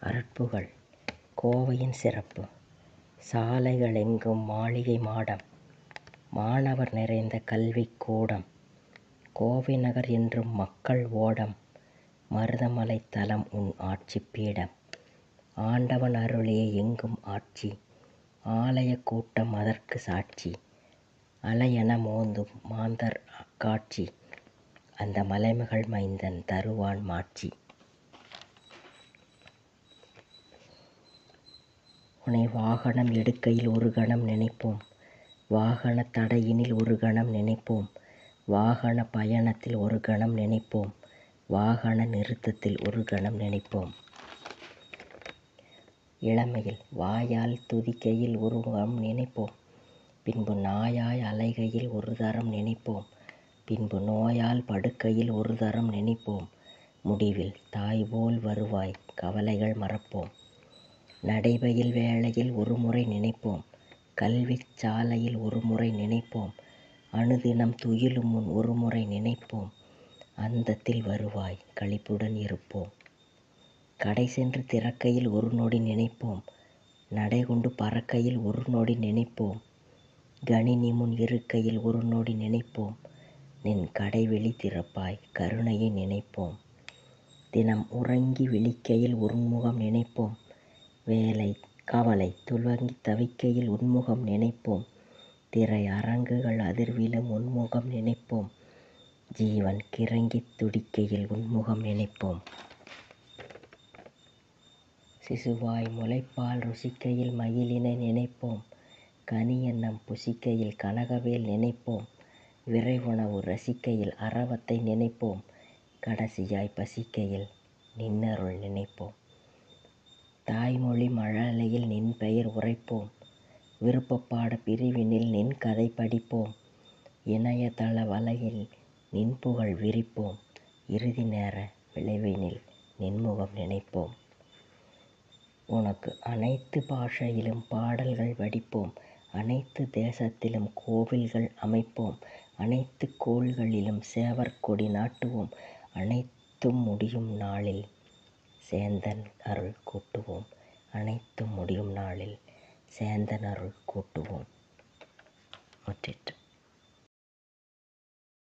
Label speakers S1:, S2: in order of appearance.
S1: அருட்புகழ் கோவையின் சிறப்பு. சாலைகளெங்கும் மாளிகை மாடம், மாணவர் நிறைந்த கல்விக் கூடம். கோவை நகர் என்றும் மக்கள் ஓடம், மருதமலை தலம் உன் ஆட்சிப் பீடம். ஆண்டவன் அருளே எங்கும் ஆட்சி, ஆலயக் கூட்டம் அதற்கு சாட்சி. அலையென மோதும் மாந்தர் காட்சி, அந்த மலைமகள் மைந்தன் தருவான் மாட்சி. உன்னை வாகனம் எடுக்கையில் ஒரு கணம் நினைப்போம், வாகன தடையினில் ஒரு கணம் நினைப்போம். வாகன பயணத்தில் ஒரு கணம் நினைப்போம், வாகன நிறுத்தத்தில் ஒரு கணம் நினைப்போம். இளமையில் வாயால் துதிக்கையில் ஒரு கணம் நினைப்போம், பின்பு நாயாய் அலைகையில் ஒரு தரம் நினைப்போம். பின்பு நோயால் படுக்கையில் ஒரு தரம் நினைப்போம். முடிவில் தாய்போல் வருவாய், கவலைகள் மறப்போம். நடைபயில் வேளையில் ஒரு முறை நினைப்போம், கல்விச் சாலையில் ஒரு முறை நினைப்போம். அனுதினம் துயிலும் முன் ஒரு முறை நினைப்போம், அந்தத்தில் வருவாய் களிப்புடன் இருப்போம். கடை சென்று திறக்கையில் ஒரு நொடி நினைப்போம், நடை கொண்டு பறக்கையில் ஒரு நொடி நினைப்போம். கணினி முன் இருக்கையில் ஒரு நொடி நினைப்போம், நின் கடைவெளி திறப்பாய் கருணையை நினைப்போம். தினம் உறங்கி விழிக்கையில் உன்முகம் நினைப்போம், வேலை கவலை துவங்கி தவிக்கையில் உன்முகம் நினைப்போம். திரை அரங்குகள் அதிர்விலும் உன்முகம் நினைப்போம், ஜீவன் கிறங்கித் துடிக்கையில் உன்முகம் நினைப்போம். சிசுவாய் முலைப்பால் ருசிக்கையில் மயிலினை நினைப்போம், கனியன்னம் புசிக்கையில் கனகவேல் நினைப்போம். விரைவுணவு ரசிக்கையில் அரவத்தை நினைப்போம், கடைசியாய் பசிக்கையில் நின்னருள் நினைப்போம். தாய்மொழி மழலையில் நின் பெயர் உரைப்போம், விருப்பப்பாட பிரிவினில் நின் கதை படிப்போம். இணையதள வலையில் நின் புகழ் விரிப்போம், இறுதி நேர விளைவினில் நின்முகம் நினைப்போம். உனக்கு அனைத்து பாஷையிலும் பாடல்கள் வடிப்போம், அனைத்து தேசத்திலும் கோவில்கள் அமைப்போம். அனைத்து கோள்களிலும் சேவற்கொடி நாட்டுவோம், அனைத்தும் முடியும் நாளில் சேந்தன் அருள் கூட்டுவோம். அனைத்தும் முடியும் நாளில் சேந்தன் அருள் கூட்டுவோம். முற்றிற்று.